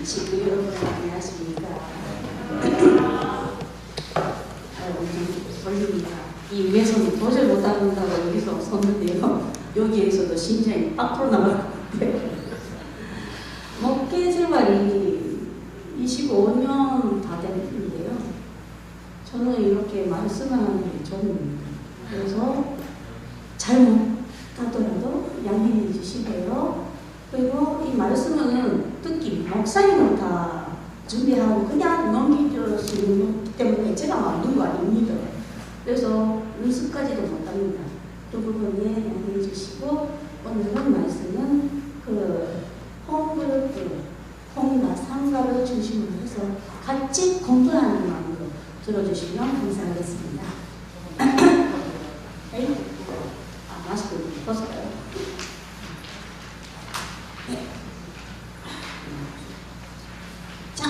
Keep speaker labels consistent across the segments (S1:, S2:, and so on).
S1: 지금 여러분 안녕하십니까? 설립니다. 이 위에서는 도저히 못한다고 여기서 섰는데요. 여기에서도 심장이 밖으로 나가는데 목회 생활이 25년 다 됐는데요. 저는 이렇게 말씀을 하는 게 처음입니다. 그래서 잘못하더라도 양해해 주시고요. 그리고 이 말씀은 특히 목사님은 다 준비하고 그냥 넘길 수 있는 거기 때문에 제가 만든 거 아닙니다. 그래서 연습까지도 못합니다. 그 부분에 양해해 주시고 오늘은 말씀은 그 홈그룹, 홈과 상가를 중심으로 해서 같이 공부하는 마음으로 들어주시면 감사하겠습니다. 마스크 벗어요. 네. 자,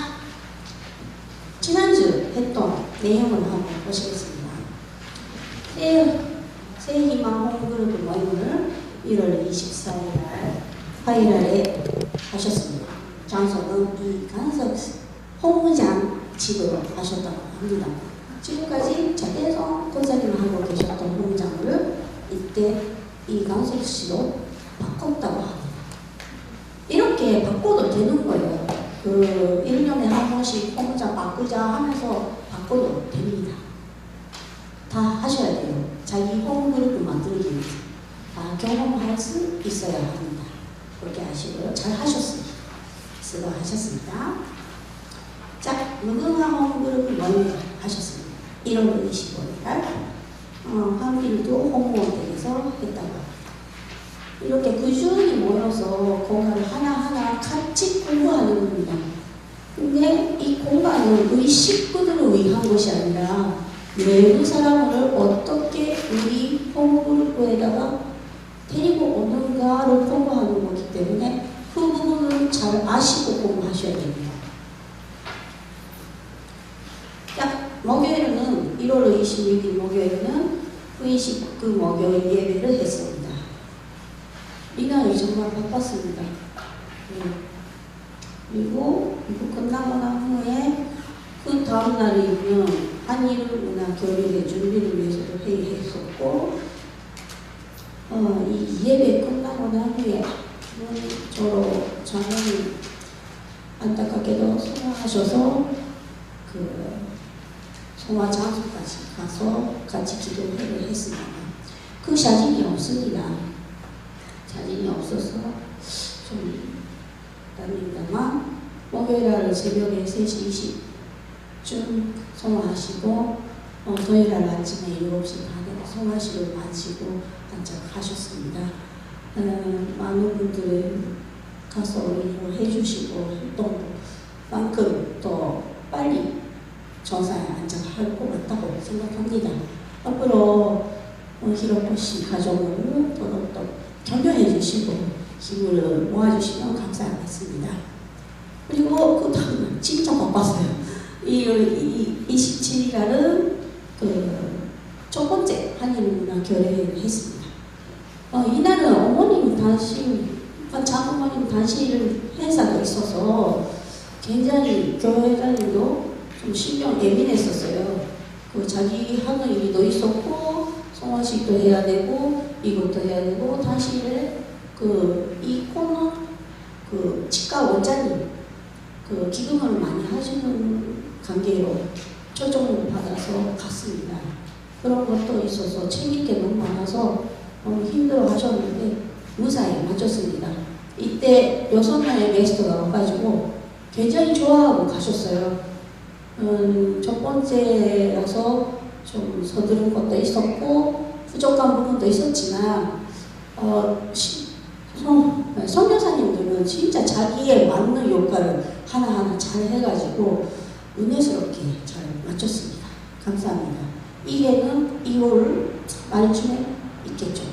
S1: 지난주 했던 내용을 한번 보시겠습니다. 새 희망 홈그룹 모임을 1월 24일 날 화요일에 하셨습니다. 장소는 이간석 홍무장 집으로 하셨다고 합니다. 지금까지 자대성 권사님을 하고 계셨던 홍무장을 이때 이간석 씨로 바꿨다고 합니다. 이렇게 바꿔도 되는 거예요. 그 1년에 한 번씩 홍무장 바꾸자 하면서 바꿔도 됩니다. 다 하셔야 돼요. 자기 홈그룹을 만들기 위해서 다 경험할 수 있어야 합니다. 그렇게 하시고요. 잘 하셨습니다. 수고하셨습니다. 자, 무궁화 홈그룹을 먼저 하셨습니다. 1월 25일 날 한길도 홍보원에서 했다고 합니다. 이렇게 꾸준히 모여서 공간을 하나하나 같이 공부하는 겁니다. 근데 이 공간은 우리 식구들을 위한 것이 아니라 외부 사람을 어떻게 우리 홈그룹에다가 데리고 오는가를 공부하는 거기 때문에 그 부분을 잘 아시고 공부하셔야 됩니다. 자, 목요일은 1월 26일 목요일은 의식 그 목요일 예배를 했습니다. 이날이 정말 바빴습니다. 그리고 이거 끝나고 난 후에 그 다음 날이면 한일문화 교육의 준비를 위해서도 회의했었고 이 예배 끝나고 난 후에 저로 장로님 안타깝게도 소화하셔서 그 소화 장소까지 가서 같이 기도회를 했습니다. 그 사진이 없습니다. 사진이 없어서 좀 답니다만 목요일날 새벽에 3시 20쯤 소화하시고 토요일날 아침에 7시 반에 소화식을 마치고 안착하셨습니다. 많은 분들이 가서 해주시고 또 만큼 더 빨리 정상에 안착할 것 같다고 생각합니다. 앞으로 히로코시 가족을 더욱더 격려해 주시고 힘을 모아주시면 감사하겠습니다. 그리고 그 다음은 진짜 바빴어요. 27일날은 첫 번째 한일문화 교회를 했습니다. 이날은 어머님 단신, 장모님 단실 행사가 있어서 굉장히 교회장님도 좀 신경 예민했었어요. 자기 하는 일도 있었고 성화식도 해야 되고 이것도 해야 되고 단실에 이 코너 치과 원장님 기금을 많이 하시는 관계로 초청을 받아서 갔습니다. 그런 것도 있어서 챙길 게 너무 많아서 힘들어 하셨는데 무사히 마쳤습니다. 이때 6명의 게스트가 와가지고 굉장히 좋아하고 가셨어요. 첫 번째라서 좀 서두른 것도 있었고 부족한 부분도 있었지만 선교사님들은 진짜 자기에 맞는 역할을 하나하나 잘 해가지고 은혜스럽게 잘 마쳤습니다. 감사합니다. 이해는 2월 말쯤에 있겠죠.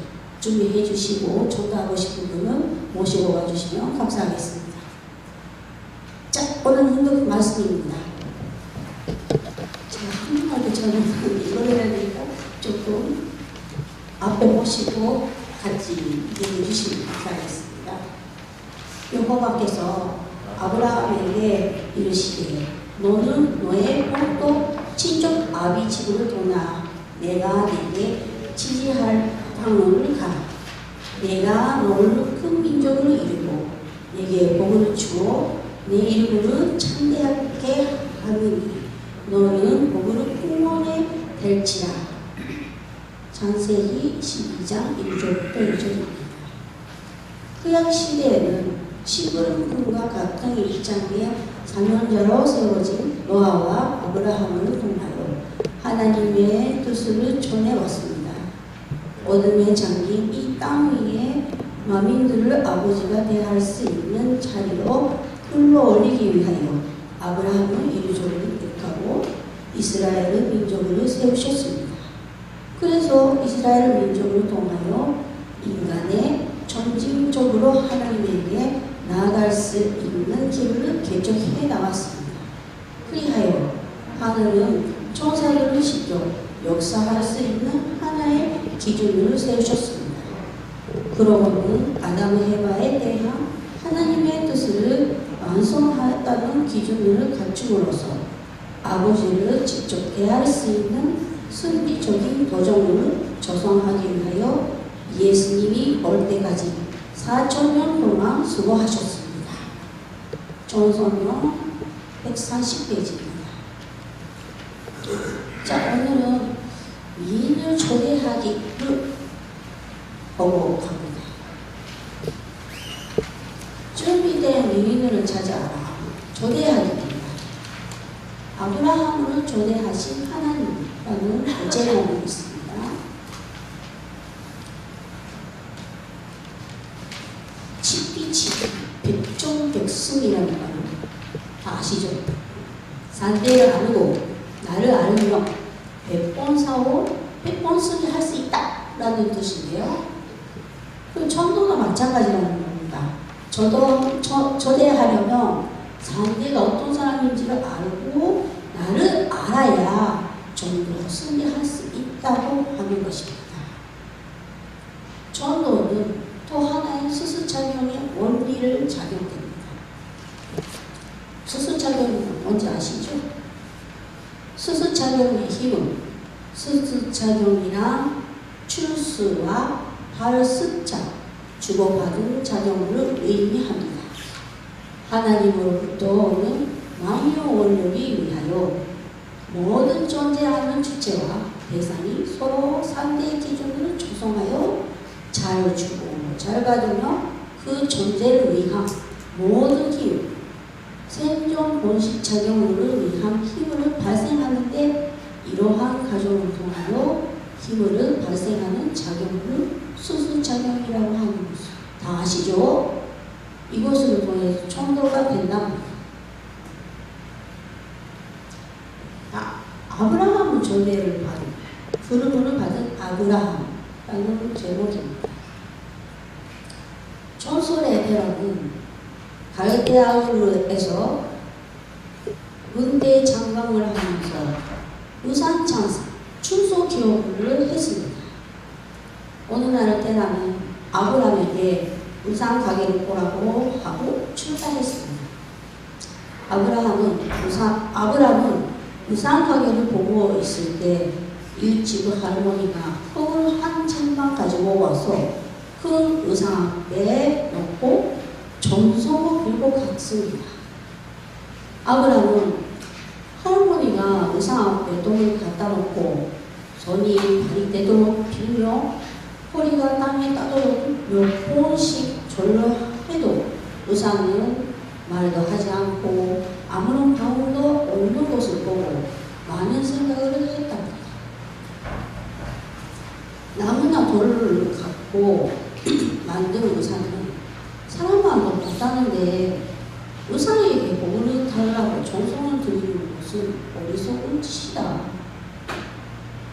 S1: 준비해 주시고 전도하고 싶은 분은 모시고 와주시면 감사하겠습니다. 자, 오늘 힌두 말씀입니다. 제가 한국말도 저는 이걸 해야 되니까 조금 앞에 모시고 같이 얘기해 주시면 감사하겠습니다. 여호와께서 아브라함에게 이르시되 너는 너의 본토 친족 아비 집으로 떠나 내가 내게 지지할 땅으로 가라. 내가 너를 큰 민족으로 이루고 내게 복을 주어 내 이름으로 창대하게 하느니 너는 복으로 풍년에 될지라. 창세기 12장 1절부터 2절입니다. 구약 시대에는 시부름 군과 같은 입장에 사명자로 세워진 노아와 아브라함을 통하여 하나님의 뜻을 전해왔습니다. 어둠에 잠긴 이 땅 위에 만민들을 아버지가 대할 수 있는 자리로 끌어올리기 위하여 아브라함을 이주족으로 택하고 이스라엘을 민족으로 세우셨습니다. 그래서 이스라엘 민족을 통하여 인간의 점진적으로 하나님에게 나아갈 수 있는 길을 개척해 나갔습니다. 그리하여 하늘은 천사들을 시켜 역사할 수 있는 하나의 기준을 세우셨습니다. 그러고는 아담 헤바에 대한 하나님의 뜻을 완성하였다는 기준을 갖추므로써 아버지를 직접 대할 수 있는 순리적인 도정을 조성하기 위하여 예수님이 올 때까지 4,000년 동안 수고하셨습니다. 전성경 140페이지입니다. 자, 오늘은 미인을 초대하기를 보고 갑니다. 준비된 미인을 찾아라. 초대하기입니다. 아브라함을 초대하신 하나님이라는 제목이 있습니다. 칩빛이 백종백승이라는 말 다 아시죠? 산대를 아르고 나를 알며 100번 사오 100번 쓰기 할 수 있다 라는 뜻인데요. 그 전도가 마찬가지라는 겁니다. 초대하려면 상대가 어떤 사람인지를 알고 나를 알아야 전도를 승리할 수 있다고 하는 것입니다. 전도는 또 하나의 수수작용의 원리를 작용됩니다. 수수작용은 뭔지 아시죠? 수수작용의 힘은 수수작용이란 출수와 발수자 주고받은 작용을 의미합니다. 하나님으로부터 오는 만유 원력이 위하여 모든 존재하는 주체와 대상이 서로 상대의 기준을 조성하여 잘 주고 잘 받으며 그 존재를 위한 모든 힘, 생존 본식 작용을 위한 힘을 발생하는데 이러한 과정을 통하여 힘을 발생하는 작용을 수수작용이라고 하는 것을 다 아시죠? 이것을 통해 천도가 된답니다. 아브라함은 조례를 받은 부름을 받은 아브라함이라는 제목입니다. 전설의 베라는 갈대아우르에서 은대 장강을 하면서 우산창사 충소 기업을 했습니다. 어느 날 테라는 아브라함에게 우상 가게를 보라고 하고 출발했습니다. 아브라함은 우상 가게를 보고 있을 때 일찍 할머니가 흙을 한 창만 가지고 와서 큰 우상 앞에 놓고 점성을 들고 갔습니다. 아브라함은 할머니가 우상 앞에 돈을 갖다 놓고 손이 발이 되도록 빌며 허리가 땅에 따도록 몇 번씩 절로 해도 우상은 말도 하지 않고 아무런 방울도 없는 것을 보고 많은 생각을 했답니다. 나무나 돌을 갖고 만든 우상은 사람마다 못하는데 우상에게 복을 달라고 정성을 들이는 것은 어리석은 짓이다.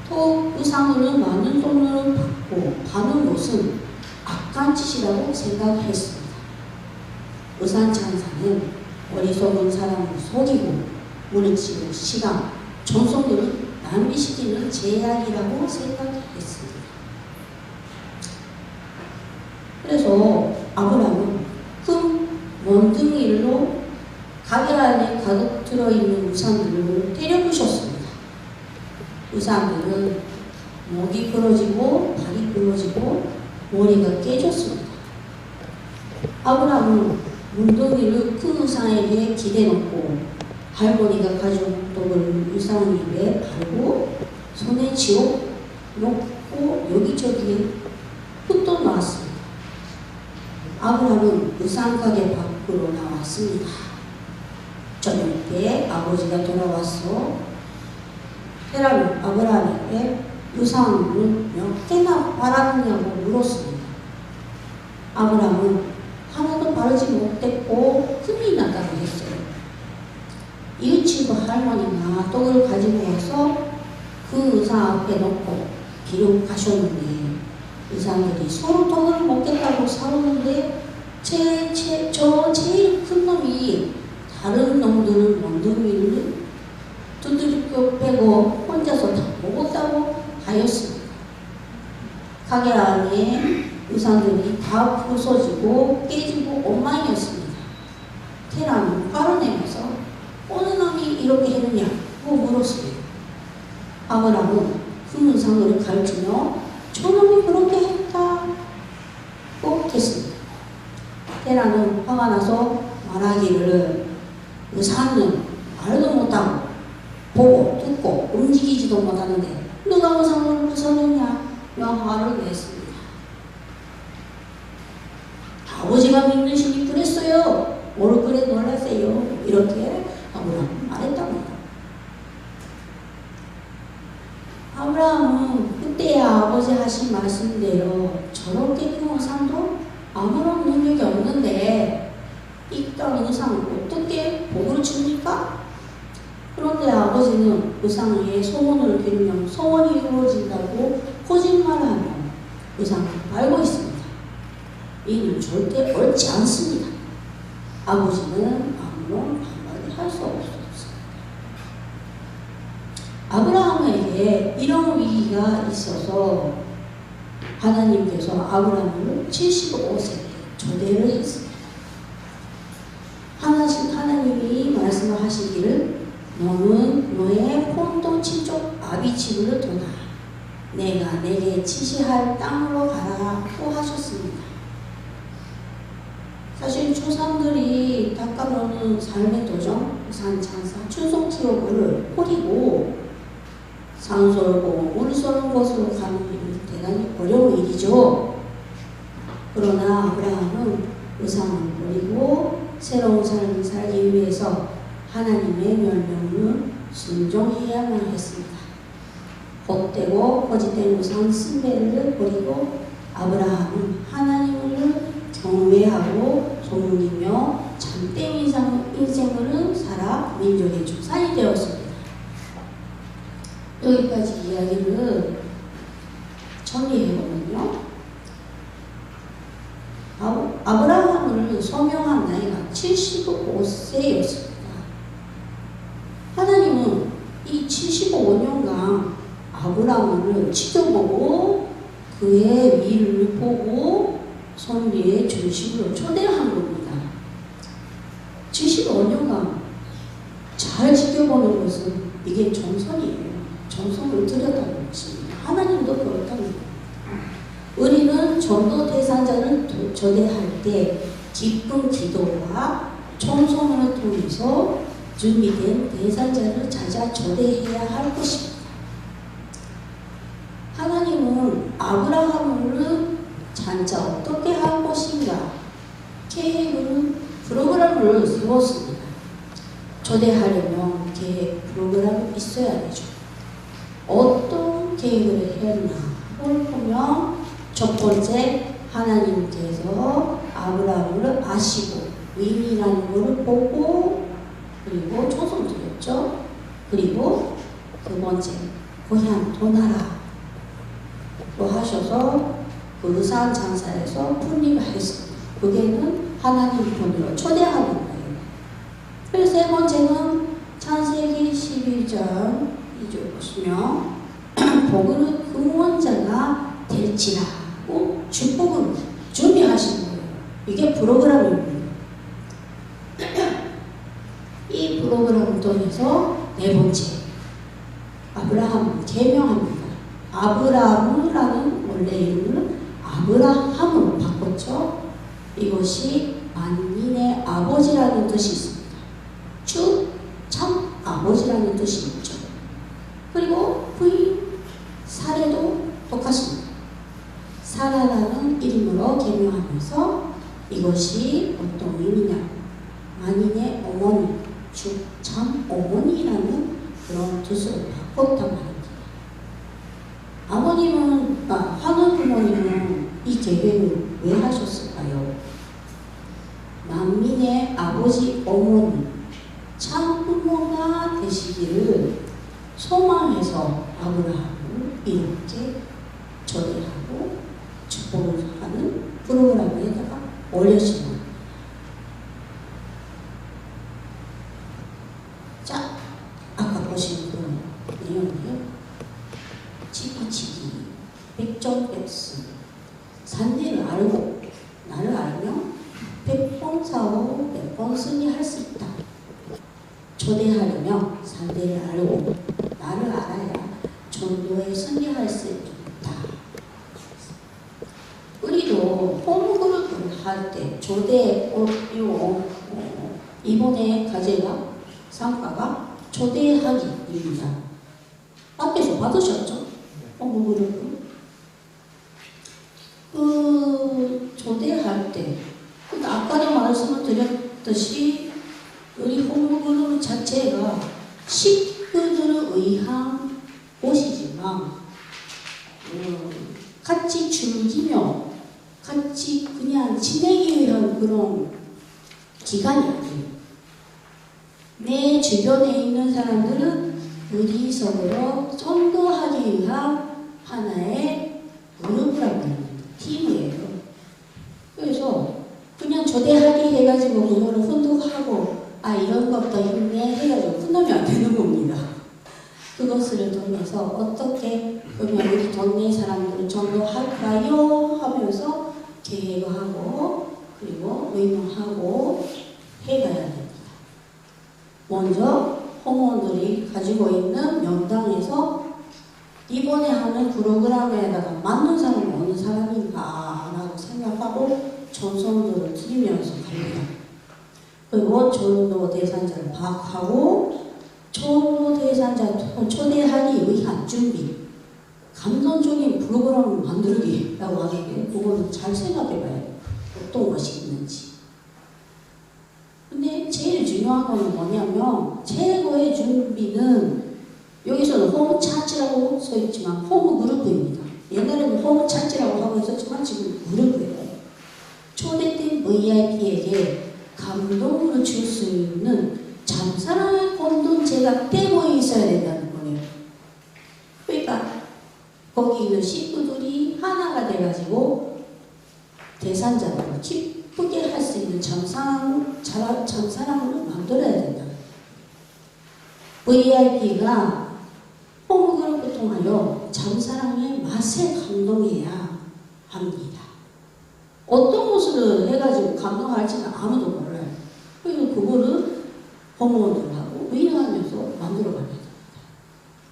S1: 또 우상으로 많은 돈을 받고 파는 것은 악한 짓이라고 생각했습니다. 우상 찬사는 어리석은 사람을 속이고 무너지는 시간, 정성들을 낭비시키는 제약이라고 생각했습니다. 그래서 아브라함은 큰 원등일로 들어있는 우산들을 때려부셨습니다. 우산들은 목이 부러지고 발이 부러지고 머리가 깨졌습니다. 아브라함은 문둥이를 큰 우상에게 기대놓고 할머니가 가져온 떡을 우상 위에 바르고 손에 쥐어 놓고 여기저기에 흩어 놓았습니다. 아브라함은 우상 가게 밖으로 나왔습니다. 저녁 때 아버지가 돌아와서 테라는 아브라함에게 우상을 몇 개나 바랐느냐고 물었습니다. 아브라함은 하나도 바르지 못했고 큰일이 났다고 했어요. 이웃친구 할머니가 떡을 가지고 와서 그 의상 앞에 놓고 길을 가셨는데 의상들이 서로 떡을 먹겠다고 싸우는데 저 제일 큰 놈이 다른 놈들은 멍둥이를 두들겨 빼고 혼자서 다 먹었다고 하였습니다. 가게 안에 의상들이 다 부서지고 깨지고 엉망이었습니다. 테라는 화를 내면서 어느 놈이 이렇게 했느냐고 물었습니다. 아브라함은 그 의상을 가르치며 저놈이 그렇게 했다고 했습니다. 테라는 화가 나서 말하기를 의상은 말도 못하고 보고 듣고 움직이지도 못하는데 누가 의상을 부숴놓냐 화를 냈습니다. 아버지가 믿는 신이 그랬어요. 얼굴에 놀라세요. 이렇게 아브라함은 말했답니다. 아브라함은 그때야 아버지 하신 말씀대로 저렇게 큰 우상도 아무런 능력이 없는데 이 땅 우상을 어떻게 복을 줍니까? 그런데 아버지는 우상에 소원을 빌면 소원이 이루어진다고 거짓말하며 우상을 알고 있습니다. 이는 절대 옳지 않습니다. 아버지는 아무런 반박을 할 수 없었습니다. 아브라함에게 이런 위기가 있어서 하나님께서 아브라함을 75세 초대를 했습니다. 하나님이 말씀하시기를 너는 너의 본토 친족 아비 집을 떠나 내가 내게 지시할 땅으로 가라고 하셨습니다. 사실 조상들이 닦아놓은 삶의 도정, 산창사, 충성기록을 버리고 산 쏠고 물 쏘는 곳으로 가는 일은 대단히 어려운 일이죠. 그러나 아브라함은 우상을 버리고 새로운 삶을 살기 위해서 하나님의 명령을 순종해야만 했습니다. 헛되고 거짓된 우상 숭배를 버리고 아브라함은 하나님을 경외하고 섬기며 참된 인생을 살아 민족의 조상이 되었습니다. 여기까지 이야기를 정리해보면요. 아브라함을 소명한 나이가 75세였습니다. 하나님은 이 75년간 아브라함을 지켜보고 그의 일을 보고 섭리의 중심으로 초대한 겁니다. 75년간 잘 지켜보는 것은 이게 정성이에요. 정성을 들였다는 것입니다. 하나님도 그렇답니다. 우리는 전도 대상자를 초대할 때 기쁜 기도와 청소문을 통해서 준비된 대상자를 찾아 초대해야 할 것입니다. 하나님은 아브라함을 장차 어떻게 할 것인가 계획을 프로그램을 세웠습니다. 초대하려면 계획 프로그램이 있어야 되죠. 어떤 계획을 해야 하나 보면 첫 번째 하나님께서 아브라함을 아시고 의인이라는 것을 보고 그리고 초성드렸죠. 그리고 두 번째 고향 떠나라 또 하셔서 그 의상 장사에서 분리했습니다. 그게는 하나님 편으로 초대하는 거예요. 그래서 세 번째는 창세기 12장 2절 보시면 복은 근원자가 될지라고 축복을 준비하신 거예요. 이게 프로그램입니다. 이 프로그램을 또 해서 네 번째, 아브라함을 제명합니다. 아브라함이라는 원래 이름을 아브라함으로 바꿨죠. 이것이 만민의 아버지라는 뜻이 있습니다. 주, 참 아버지라는 뜻이 있죠. 그리고 부인 사례도 똑같습니다. 사라라는 이름으로 개명하면서 이것이 어떤 의미냐, 만인의 어머니, 주, 참 어머니라는 그런 뜻으로 바꿨단 말입니다. 아버님은, 환원 부모님은 이 계획을 왜 하셨을까요? 만민의 아버지, 어머니, 참 부모가 되시기를 소망해서 아브라함을 이렇게 초대하고 축복을 하는 프로그램에다가 올려주는 겁니다. 자, 아까 보신 그 내용이요. 지파치기, 백전백승, 산리를 알고 나를 알면 100번 싸워 100번 승리할 수 있다. 초대하려면 상대를 알고 나를 알아야 전도에 승리할 수 있다. 우리도 홈그룹을 할 때 초대, 이번에 과제가 상과가 초대하기입니다. 앞에서 받으셨죠? 홈그룹을. 초대할 때, 아까도 말씀을 드렸듯이 우리 홈그룹 자체가 식구들을 위한 곳이지만 같이 즐기며 같이 그냥 지내기 위한 그런 기간이 아니에요. 내 주변에 있는 사람들은 우리 서로 전도하기 위한 하나의 그룹이라고 합니다. 팀이에요. 그래서 그냥 초대하기 해가지고 그거를 훈독하고 이런 것도 힘내 해가지고 끝나면 안 되는 겁니다. 그것을 통해서 어떻게 그러면 우리 동네 사람들은 전도할까요? 하면서 계획하고 그리고 의논하고 해가야 됩니다. 먼저 홍원들이 가지고 있는 명당에서 이번에 하는 프로그램에다가 맞는 사람은 어느 사람인가 라고 생각하고 전송들을 드리면서 갑니다. 그리고 전도 대상자를 파악하고 전도 대상자 초대하기 위한 준비, 감동적인 프로그램을 만들기라고 하는데 그거는 잘 생각해봐야 돼요. 어떤 것이 있는지. 근데 제일 중요한 건 뭐냐면 최고의 준비는 여기서는 홈차츠라고 써있지만 홈그룹입니다. 옛날에는 홈차츠라고 하고 있었지만 지금 그룹이에요. 초대된 VIP에게 감동을 줄 수 있는 잠사랑의 공동체가 떼고 있어야 된다는 거예요. 그러니까 거기 있는 식구들이 하나가 돼가지고 대상자를 기쁘게 할 수 있는 잠사랑을 만들어야 된다. VIP가 홈그룹을 통하여 잠사랑의 맛에 감동해야 합니다. 어떤 것을 해가지고 감동할지는 아무도 몰라요. 그래서 그거를 호모들하고 의논하면서 만들어가야 됩니다.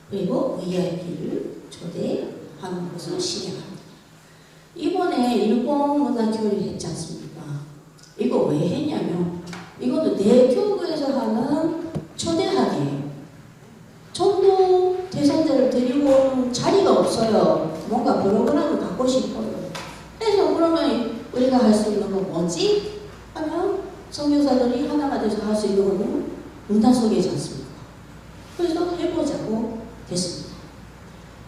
S1: 그리고 VIP를 초대하는 것을 시행합니다. 이번에 일본 문화교육을 했지 않습니까? 이거 왜 했냐면 이것도 대교구에서 하는 초대하기예요. 전도 대상자를 데리고 오는 자리가 없어요. 뭔가 프로그램을 갖고 싶어요. 그래서 그러면 우리가 할 수 있는 건 뭐지? 하면 선교사들이 하나가 돼서 할 수 있는 거는 문화소개지 않습니까? 그래서 해보자고 됐습니다.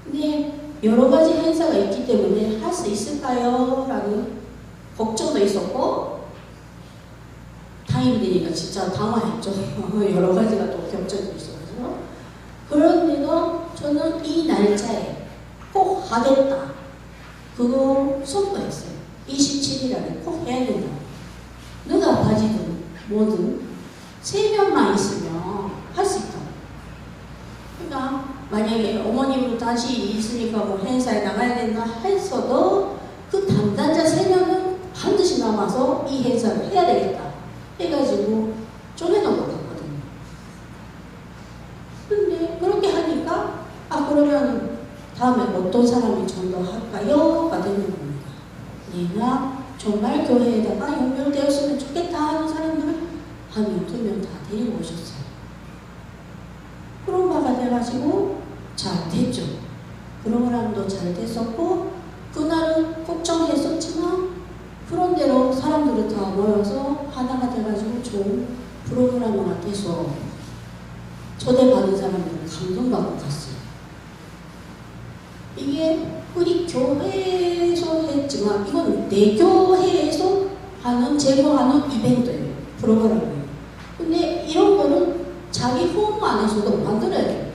S1: 근데 여러 가지 행사가 있기 때문에 할 수 있을까요? 라는 걱정도 있었고 타임이 되니까 진짜 당황했죠. 여러 가지가 또 겹쳐져 있어서. 그런데도 저는 이 날짜에 꼭 하겠다. 그거 선포했어요. 27일에 꼭 해야 된다. 누가 봐지든 뭐든 3명만 있으면 할 수 있다. 그러니까 만약에 어머님은 다시 있으니까 뭐 행사에 나가야 된다 했어도 그 담당자 3명은 반드시 남아서 이 행사를 해야 되겠다 해가지고 쪼개놓은 것 같거든요. 어떤 사람이 전도할까요?가 되는 겁니다. 내가 정말 교회에다가 연결되었으면 좋겠다 하는 사람들은 한 2명 다 데리고 오셨어요. 그런 바가 돼가지고 잘 됐죠. 프로그램도 잘 됐었고 그날은 걱정했었지만 그런 대로 사람들이 다 모여서 하나가 돼가지고 좋은 프로그램을 돼서 초대받은 사람들은 감동받고 갔어요. 이게 우리 교회에서 했지만 이건 내 교회에서 하는 제공하는 이벤트예요. 프로그램이에요. 근데 이런 거는 자기 홈 안에서도 만들어야 돼요.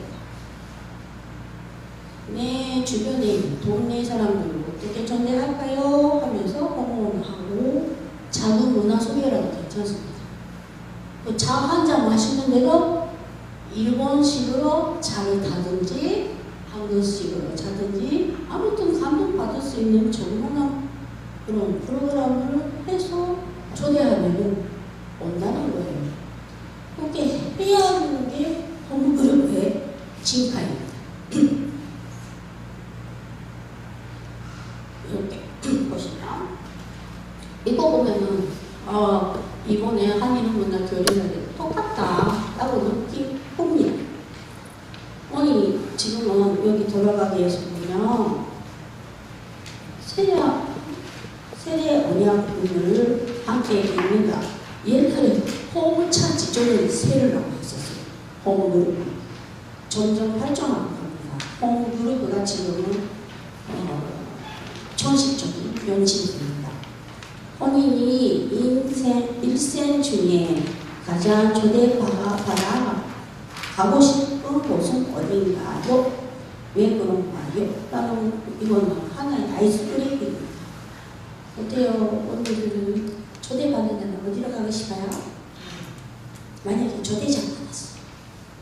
S1: 내 주변에 동네 사람들 어떻게 전대할까요? 하면서 홍보하고 작은 문화 소개라도 괜찮습니다. 그 차 한 잔 마시는데도 일본식으로 차를 타든지 한국식으로 자든지 아무튼 감동받을 수 있는 조그마한 그런 프로그램을 해서 초대하면 온다는 거예요. 그렇게 해야 하는 게 홈그룹의 진가입니다. 이렇게 보시면 이거 보면은 이번에 한인문화교류는 똑같다 라고 느낌 봅니다. 오늘 지금은 여기 돌아가기 위해서 보면 세례 언약을 함께 읽는다. 옛날에 홈차 지존의 세례라고 했었어요. 홈그룹 점점 발전하고 갑니다. 홈그룹가 지금은 정식적인 명칭입니다. 본인이 일생 중에 가장 초대받아 가고 싶은 곳은 어딘가요? 왜 그런가요? 라는 이거는 하나의 아이스브레이크입니다. 어때요? 오늘은 초대받는 데는 어디로 가고 싶어요? 만약에 초대장 받았어요.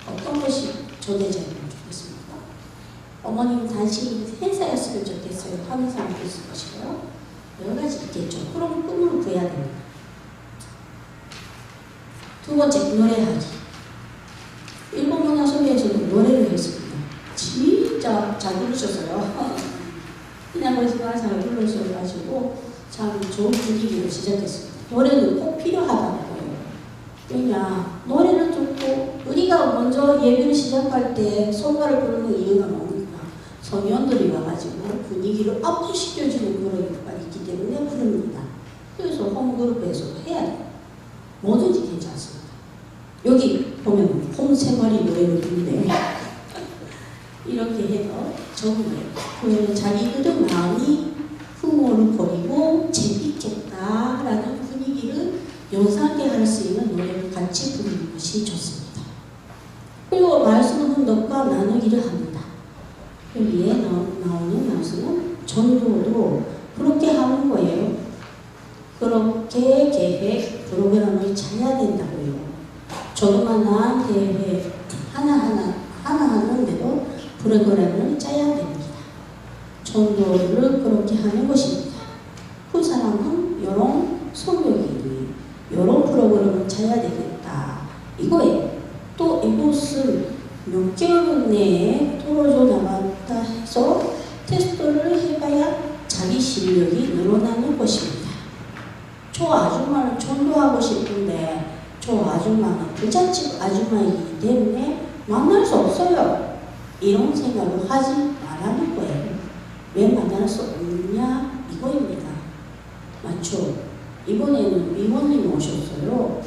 S1: 어떤 것이 초대장이면 좋겠습니까? 어머님 단식 행사였으면 좋겠어요. 하는 사람도 있을 것이고요. 여러 가지 있겠죠. 그럼 꿈을 구해야 됩니다. 두 번째, 노래하기. 일본 문화 소개에서도 노래를 했습니다. 진짜 잘 부르셨어요. 그냥 보시면 잘 부르셔가지고 참 좋은 분위기로 시작했습니다. 노래는 꼭 필요하다고요. 왜냐, 노래를 듣고 우리가 먼저 예배를 시작할 때 성가를 부르는 이유가 뭡니까? 성현들이 와가지고 분위기를 업시켜주는 그런 역할이 있기 때문에 부릅니다. 그래서 홈그룹에서 해야 돼요. 뭐든지 괜찮습니다. 여기 보면 홈생활이 노래를 부르는데 이렇게 해서 정말 자기들의 마음이 흥얼을 거리고 재밌겠다라는 분위기를 연상케 할 수 있는 노래를 같이 부르는 것이 좋습니다. 그리고 말씀 훈독과 나누기를 합니다. 여기에 나오는 말씀은 전도도 그렇게 하는 거예요. 그렇게 계획 프로그램을 짜야 된다고요. 조그만한 대회 하나 하는데도 프로그램을 짜야 됩니다. 전도를 그렇게 하는 것입니다. 그 사람은 이런 성격이 이런 프로그램을 짜야 되겠다. 이거예요. 또 이것을 몇 개월 내에 떨어져 나갔다 해서 테스트를 해봐야 자기 실력이 늘어나는 것입니다. 저 아줌마를 전도하고 싶은데 저 아줌마는 부잣집 아줌마이기 때문에 만날 수 없어요. 이런 생각을 하지 말라는 거예요. 왜 만날 수 없느냐 이거입니다. 맞죠? 이번에는 위원님 오셨어요.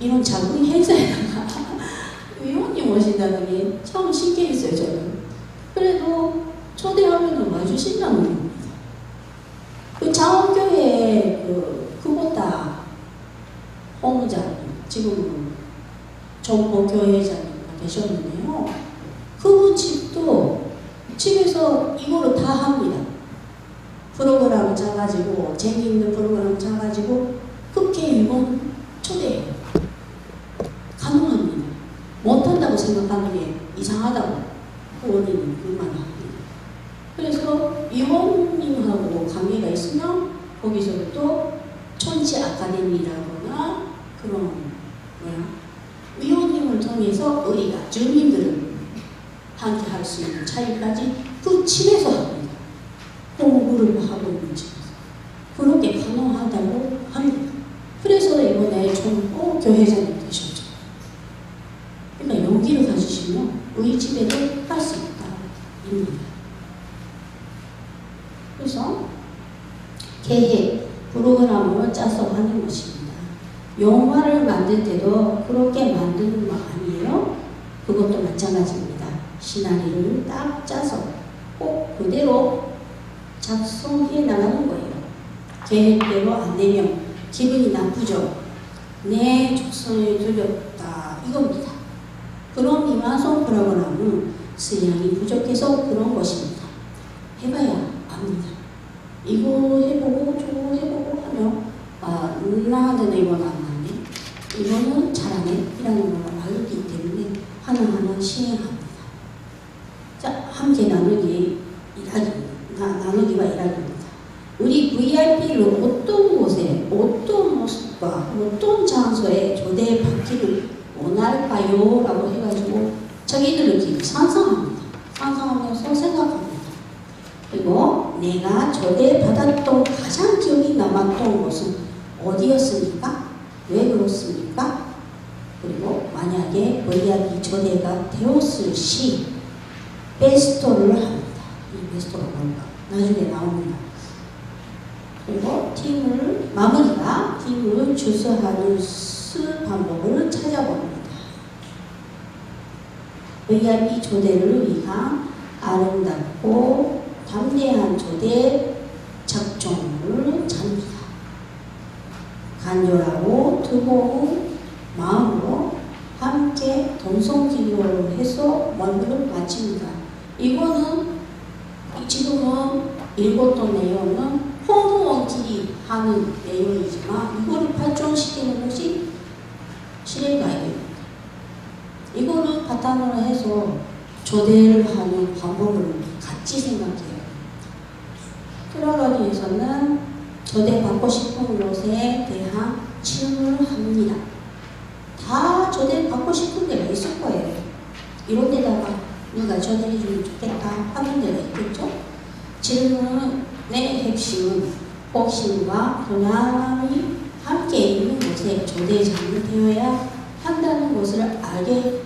S1: 이런 작은 행사에다가 위원님 오신다는 게 참 신기했어요. 저는. 그래도 초대하면 와주신다는 겁니다. 그 장원교회 그보다 홍무장 지금 정보교회장님 계셨는데요. 그분 집도 집에서 이거를 다 합니다. 프로그램 짜가지고 재미있는 프로그램 짜가지고 국회 의원 초대해요. 가능합니다. 못한다고 생각하는 게 이상하다고 의원님은 그만합니다. 그래서 의원님하고 관계가 있으면 거기서부터 천지 아카데미라거나 그런 의원님을 통해서 우리가 주민들을 함께 할 수 있는 차이까지 그 집에서 합니다. 공부를 하고 있는 집에서. 그렇게 가능하다고 합니다. 그래서 이번에 전부 교회장이 되셨죠. 그러니까 용기를 가지시면 우리 집에도 할 수 있다입니다. 그래서 계획, 프로그램을 짜서 하는 것입니다. 영화를 만들 때도 그렇게 만드는 거 아니에요? 그것도 마찬가지입니다. 시나리오를 딱 짜서 꼭 그대로 작성해 나가는 거예요. 계획대로 안 되면 기분이 나쁘죠. 내 적성에 들렸다 이겁니다. 그런 미완성 프로그램은 수량이 부족해서 그런 것입니다. 해봐야 압니다. 이거 해보고 저거 해보고 하면 나한테는 이건 안 맞네, 이거는 잘하네 이라는 걸 알기 때문에 하나하나 시행합니다. 자, 함께 나누기와 일하기입니다. 우리 VIP를 어떤 곳에, 어떤 모습과 어떤 장소에 초대받기를 원할까요? 라고 해가지고 자기들끼리 상상합니다. 상상하면서 생각합니다. 그리고 내가 초대받았던 가장 기억이 남았던 곳은 어디였습니까? 왜 그렇습니까? 그리고 만약에 VIP 초대가 되었을 시 베스트를 합니다. 이 베스트가 뭔가 나중에 나옵니다. 그리고 마무리가 팀을 주소하는 방법을 찾아봅니다. VIP 초대를 위한 아름답고 담대한 초대 작정을 잡니다. 간절하고 뜨거운 마음으로 함께 동성기도를 해서 원문을 마칩니다. 이거는 지금은 읽었던 내용은 홍보원끼리 하는 내용이지만 이거를 발전시키는 것이 실행가이드입니다. 이거는 바탕으로 해서 초대를 하는 방법을 같이 생각해요. 들어가기 위해서는 초대받고 싶은 곳에 대한 질문을 합니다. 다 초대받고 싶은 데가 있을 거예요. 이런 데다가 누가 초대해주면 좋겠다 하는 데가 있겠죠. 질문의 핵심은 복심과 교남이 함께 있는 곳에 초대장이 되어야 한다는 것을 알게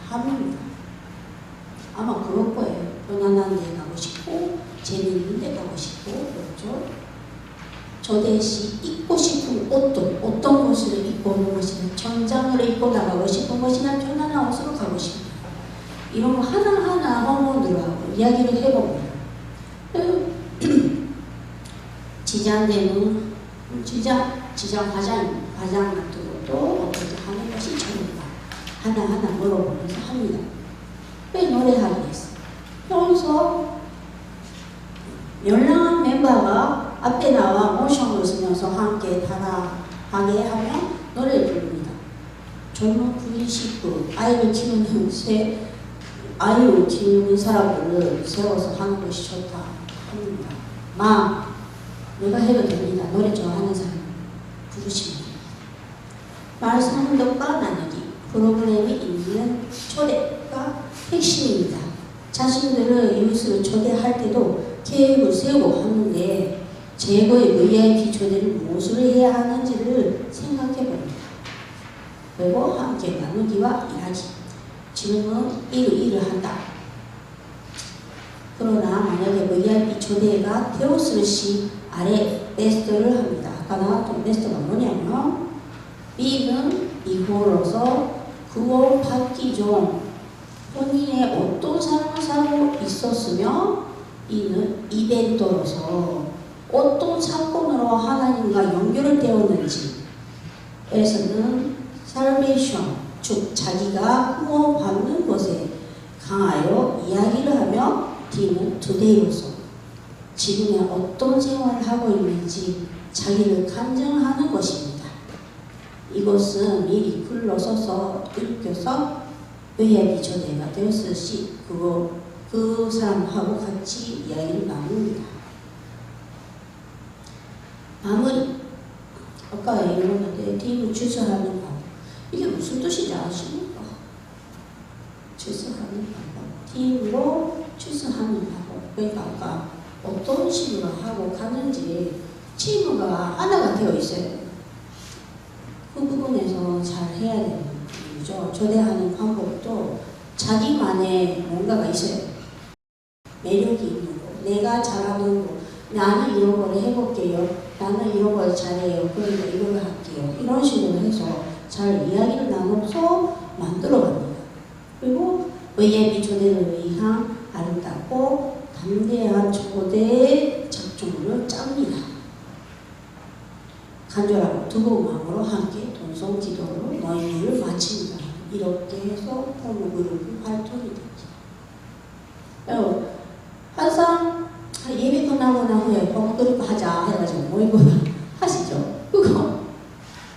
S1: 합니다. 아마 그럴 거예요. 편안한 데 가고 싶고 재미있는 데 가고 싶고 그렇죠. 초대 시 입고 싶은 옷도 어떤 것을 입고 오는 것이나 정장을 입고 나가고 싶은 것이나 편안한 옷으로 가고 싶다. 이런 거 하나하나 호모들하고 이야기를 해봅니다. 지장되는 지장 화장 같은 것도 어떻게 하는 것이 좋을까 하나하나 물어보면서 합니다. 왜 노래하기 했어? 평소 연락한 멤버가 앞에 나와 모션을 쓰면서 함께 따라하게 하면 노래를 부릅니다. 젊은 부인식구 아이를 키우는 사람들을 세워서 하는 것이 좋다 합니다. 내가 해도 됩니다. 노래 좋아하는 사람 부르시면 됩니다. 말씀 혼동과 나누기 프로그램이 있는 초대가 핵심입니다. 자신들을 이웃을 초대할 때도 계획을 세우고 하는데 제거의 VIP 초대를 무엇을 해야 하는지를 생각해 봅니다. 그리고 함께 나누기와 일하기. 지금은 일을 한다. 그러나 만약에 VIP 초대가 되었을 시 아래 베스트를 합니다. 아까 나왔던 베스트가 뭐냐면 B는 이후로서 구원받기 전 본인의 어떤 삶을 살고 있었으며 이는 이벤트로서 어떤 사건으로 하나님과 연결되었는지 에서는 살베이션 즉 자기가 구원받는 것에 강하여 이야기를 하며 D는 투데이로서 지금의 어떤 생활을 하고 있는지 자기를 간증하는 것입니다. 이것은 미리 글로 써서 읽혀서 VIP 초대가 되었을 시 그 사람하고 같이 이야기를 나눕니다. 마무리. 아까 읽었는데 팀을 주소하는 방법. 이게 무슨 뜻인지 아십니까? 주소하는 방법. 팀으로 주소하는 방법. 그러니까 아까 어떤 식으로 하고 가는지チーム가 하나가 되어 있어요. 그 부분에서 잘 해야 되는 거죠. 초대하는 방법도 자기만의 뭔가가 있어요. 매력이 있는 거, 내가 잘하는 거, 나는 이런 걸 해볼게요. 나는 이런 걸 잘해요. 그러니까 이걸 할게요. 이런 식으로 해서 잘 이야기를 나눠서 만들어갑니다. 그리고 의예비 초대를 위한 아름답고 담대한 초대 작정을 짭니다. 간절하고 뜨거운 마음으로 함께 동성 기도로 너희를 마칩니다. 이렇게 해서 홈그룹 활동이 됐죠. 항상 예배 끝나고 나 후에 홈그룹 하자 해가지고 모이고 하시죠.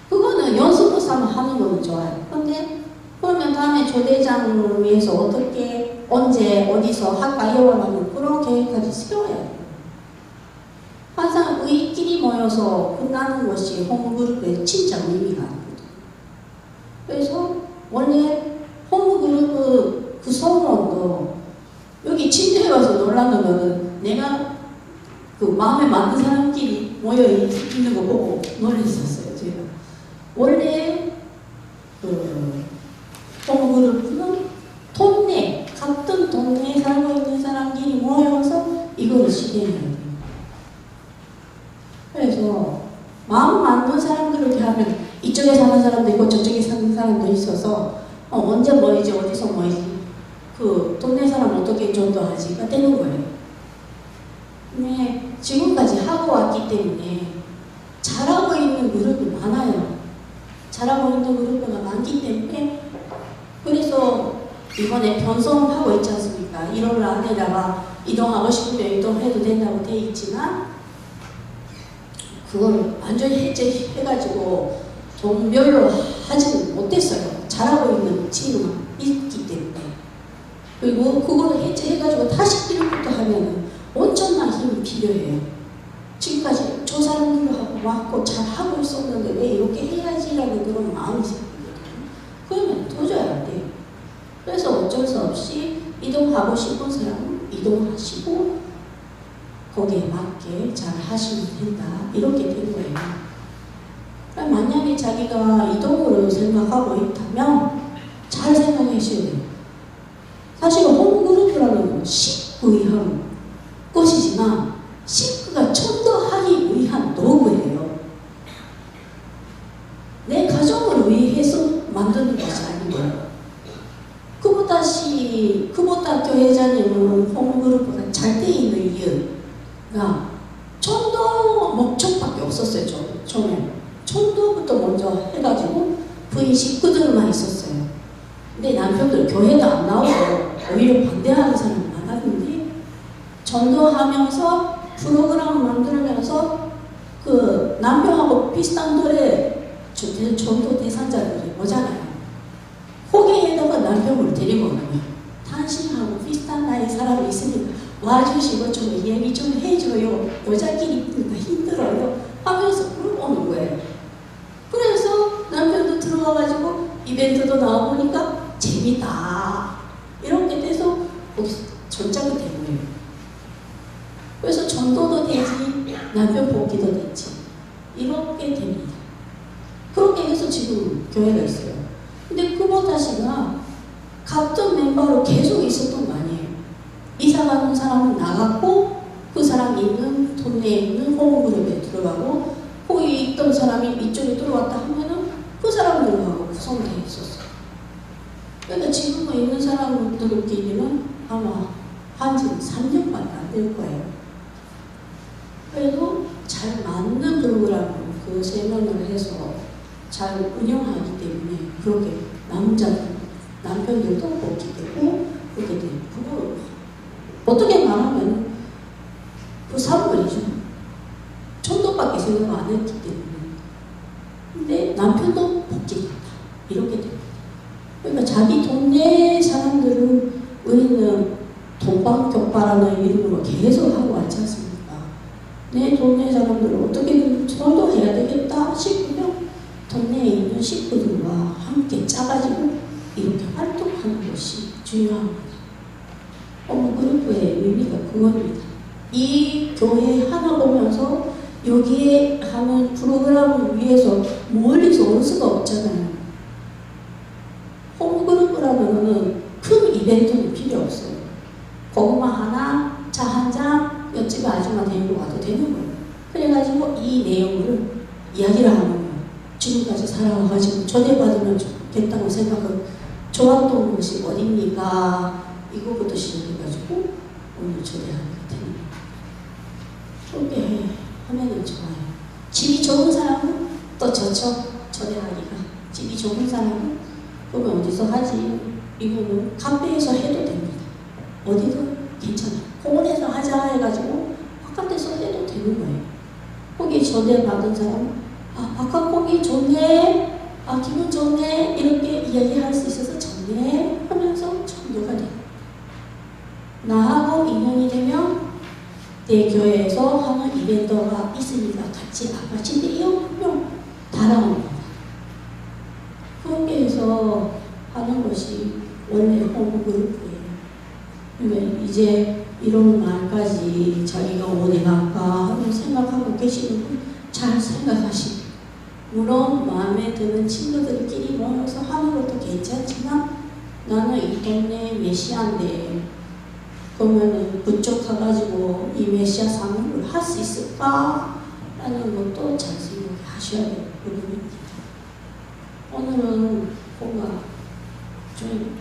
S1: 그거는 연습도 삼아 하는 거는 좋아요. 근데 그러면 다음에 초대장을 위해서 어떻게 언제 어디서 할까 이어가면 그런 계획까지 세워야 돼요. 항상 우리끼리 모여서 끝나는 것이 홈그룹의 진짜 의미가 아닙니다. 그래서 원래 홈그룹 그 소문도 여기 침대에 와서 놀라면 내가 그 마음에 맞는 사람끼리 모여 있는 거 보고 놀랐었어요. 제가 원래 그 홈그룹은 동네 같은 동네에 살고 있는 사람끼리 모여서 이거를 실행해야 돼요. 그래서 마음 맞는 사람들 이렇게 하면 이쪽에 사는 사람도 있고 저쪽에 사는 사람도 있어서 언제 모이지 어디서 모이지 그 동네 사람 어떻게 전도하지가 되는 거예요. 근데 지금까지 하고 왔기 때문에 잘하고 있는 그룹이 많아요. 잘하고 있는 그룹이 많기 때문에 그래서 이번에 변성하고 있지 않습니까? 1월 안에다가 이동하고 싶으면 이동해도 된다고 돼 있지만 그걸 완전히 해제해가지고 동별로 하지는 못했어요. 잘하고 있는 팀은 있기 때문에. 그리고 그거를 해제해가지고 다시 기록부터 하면 엄청난 힘이 필요해요. 지금까지 저 사람들로 하고 왔고 잘하고 있었는데 왜 이렇게 해야지라는 그런 마음이 생기거든요. 그러면 도저히 안 돼요. 그래서 어쩔 수 없이 이동하고 싶은 사람은 이동하시고 거기에 맞게 잘 하시면 된다. 이렇게 된 거예요. 만약에 자기가 이동으로 생각하고 있다면 잘 생각하셔야 돼요. 사실 홈그룹이라는 건 식구에 위한 것이지만 식구가 전도하기 위한 도구예요. 내 가정을 위해서 만드는 것이 아니고요. 그보다 교회자님은 홈그룹보다 잘 돼 있는 이유가 전도 목적밖에 없었어요. 처음에 전도부터 먼저 해가지고 부인 식구들만 있었어요. 근데 남편들 교회도 안 나오고 오히려 반대하는 사람이 많았는데 전도하면서 프로그램을 만들면서 그 남편하고 비슷한 노래 전도 대상자들이 오잖아요. 거기에다가 남편을 데리고 오는 거예요. 당신하고 비슷한 나이 사람이 있으니까 와주시고 좀 얘기 좀 해줘요. 여자끼리 있으니까 힘들어요. 하면서 오는 거예요. 그래서 남편도 들어와가지고 이벤트도 나와보니까 재밌다. 이렇게 돼서 전작이 된 거예요. 그래서 전도도 되지, 남편 복귀도 되지. 이렇게 됩니다. 그렇게 해서 지금 교회가 있어요. 근데 그보다시가 같은 멤버로 계속 있었던 거 아니에요. 이사 가는 사람은 나갔고 그 사람이 있는 동네에 있는 홈그룹에 들어가고 거기 있던 사람이 이쪽에 들어왔다 하면은 그 사람들하고 구성되어 있었어요. 그러니까 지금 있는 사람들끼리는 아마 한지 3년밖에 안 될 거예요. 그래도 잘 맞는 프로그램으로 그 3명을 해서 잘 운영하기 때문에 그렇게 남편들도 복귀되고 그렇게 돼요. 그거 어떻게 말하면 그 사람들이죠. 천도밖에 생각 안 했기 때문에. 근데 남편도 복귀된다. 이렇게 됩니다. 그러니까 자기 동네 사람들은 우리는 동방격파라는 이름으로 계속 하고 왔지 않습니까? 내 동네 사람들은 어떻게든 전도해야 되겠다 싶으면 동네에 있는 식구들과 함께 짜가지고 이렇게 활동하는 것이 중요합니다. 그룹 호모그룹의 의미가 그겁니다. 이 교회 하나 보면서 여기에 하는 프로그램을 위해서 멀리서 올 수가 없잖아요. 호모그룹이라면 큰 이벤트는 필요 없어요. 고구마 하나, 차 한 잔, 옆집 아줌마 데리고 와도 되는 거예요. 그래가지고 이 내용을 이야기를 하는 거예요. 지금까지 살아와가지고 초대받으면 좋겠다고 생각을 좋았던 곳이 어딥니까? 이거부터 시작해가지고 오늘 초대하게 됩니다. 그렇게 하면은 좋아요. 집이 좋은 사람은 또 좋죠. 초대하기가. 집이 좋은 사람은 그러면 어디서 하지? 이거는 카페에서 해도 됩니다. 어디든 괜찮아요. 공원에서 하자 해가지고 바깥에서 해도 되는 거예요. 거기 초대받은 사람은 아 바깥 공기 좋네, 아 기분 좋네 이렇게 이야기할 수 있어서 좋네 하면서 전도가 돼요. 나하고 인연이 되면 내 교회에서 하는 이벤트가 있으니까 같이 아가씨인데요 분명 달아옵니다. 그렇게 해서 하는 것이 원래 호모그룹이에요. 그러니까 이제 이런 말까지 자기가 어디 갈까 하고 생각하고 계시는 분 잘 생각하시고, 물론 마음에 드는 친구들끼리 모여서 하는 것도 괜찮지만 나는 이 동네 메시아인데 그러면은 그쪽 가가지고 이 메시아 사명을 할 수 있을까? 라는 것도 잘 생각하셔야 될 부분입니다. 오늘은 뭔가 좀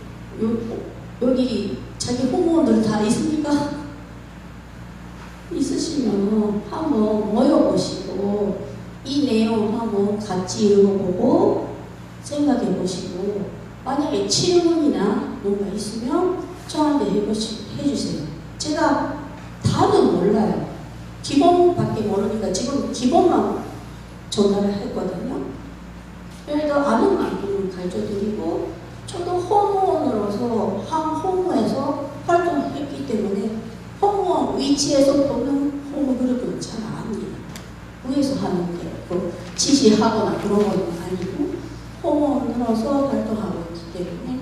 S1: 여기 자기 호모들 다 있습니까? 있으시면 한번 모여보시고 이 내용 한번 같이 읽어보고 생각해보시고 만약에 질문이나 뭔가 있으면 저한테 해주세요. 제가 답은 몰라요. 기본밖에 모르니까 지금 기본만 전달을 했거든요. 그래도 아는 만큼 가르쳐드리고 저도 호모원으로서 한 호모에서 활동했기 때문에 호모 위치에서 보면 호모그룹은 잘 압니다. 위에서 하는 게 그 지시하거나 그런 건 아니고 호모원으로서 활동하고 있기 때문에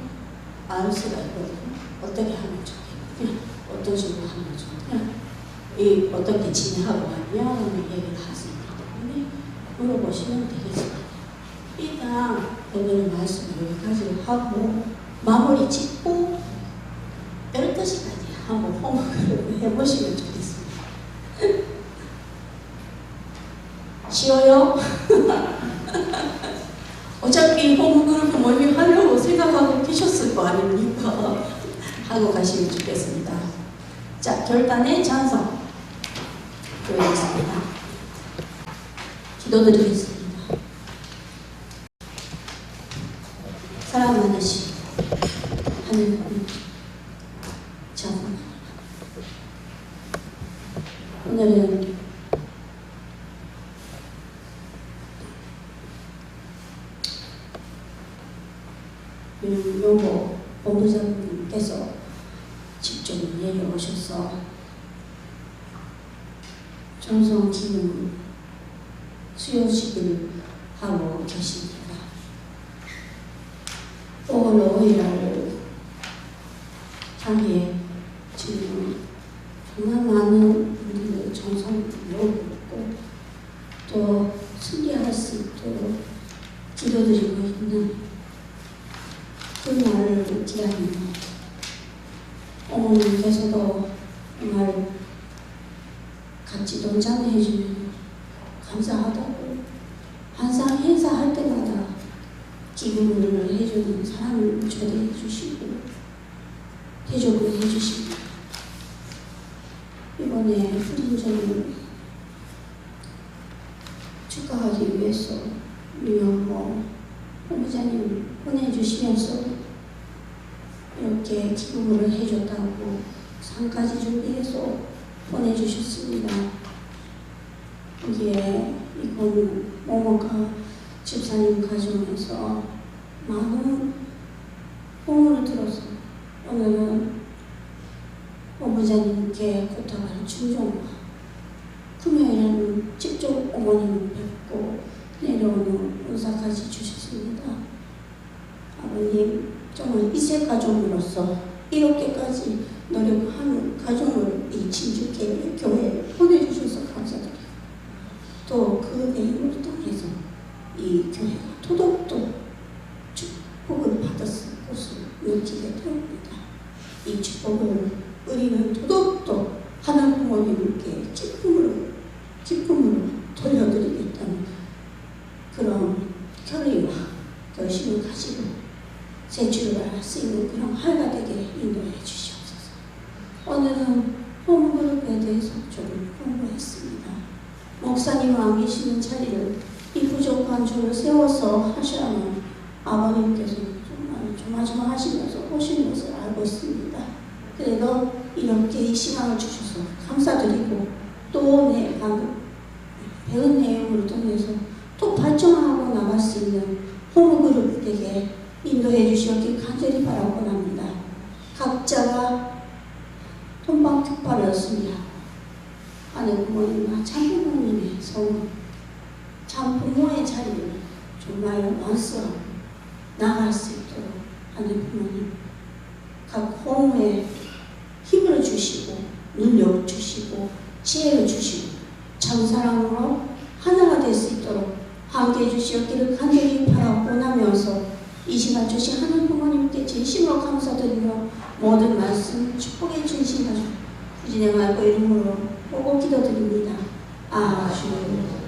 S1: 알 수가 있거든요. 어떻게 하면 좋겠냐, 어떤 식으로 하면 좋겠냐, 이 어떻게 진행하고 왔냐 하는 얘기를 할 수 있기 때문에 물어보시면 되겠습니다. 일단 오늘 말씀을 여기까지 하고 마무리 짓고 12시까지 한번 호모그룹을 해보시면 좋겠습니다. 쉬워요? 어차피 호모그룹 모임 하려고 생각하고 계셨을 거 아닙니까? 하고 가시면 좋겠습니다. 자, 결단의 찬성 보이겠습니다. 기도드리겠습니다. 사랑 많으신 하느님, 찬송. 오늘은 요거 본부장님께서 직접 내려오셔서 전송 기능 수요식을 하고 계십니다. 오늘 오일날 향해 지금 정말 많은 우리를 전송을 요구했고 또 승리할 수 있도록 기도드리고 있는 그 날을 기다리며 어머님께서도 정말 같이 동참해 주면 감사하다고 항상 행사할 때마다 기분을 해주는 사람을 초대해 주시고 대접을 해 주십니다. 이번에 프린점을 축하하기 위해서 유영모 본부장님 보내주시면서 이렇게 기부를 해줬다고 상까지 준비해서 보내주셨습니다. 이게 이건 모모가 집사님 가정에서 많은 공을 들어서 오늘은 본부장님께 부탁을 충족과 금요일에는 직접 어머님을 뵙고 내려오는 은사까지 주셨습니다. 아버님, 정말 이세 가족으로서 이렇게까지 노력하는 가정을 이 진주교회에 보내주셔서 감사드리고 또 그 내용을 통해서 이 교회가 더더욱더 축복을 받았을 것을 느끼게 되옵니다. 이 축복을 우리는 더더욱더 하나님 부모님께 기쁨으로 돌려드리겠다는 그런 결의와 결심을 가지고 새 출발할 수 있는 그런 하루가 되게 인도해 주시옵소서. 오늘은 홈그룹에 대해서 조금 공부했습니다. 목사님 안 계시는 자리를 이 부족한 줄을 세워서 하셔야만 아버님께서 정말 조마조마하시면서 오신 것을 알고 있습니다. 그래도 이렇게 이 시간을 주셔서 감사드리고 또 내가 배운 내용을 통해서 또 발전하고 나갈 수 있는 홈그룹에게 인도해 주시었길 간절히 바라고 합니다. 각자가 돈방특파였습니다. 하는 부모님과 참부모님의 소원, 참부모의 자리를 정말 완수하고 나갈 수 있도록 하는 부모님, 각 홈에 힘을 주시고 능력을 주시고 지혜를 주시고 참사랑으로 하나가 될 수 있도록 함께해 주시었기를 간절히 바라고나면서 이 시간 주신 하나님 부모님께 진심으로 감사드리며 모든 말씀 축복의 진심을 주진의 말고 이름으로 보고 기도드립니다. 아멘.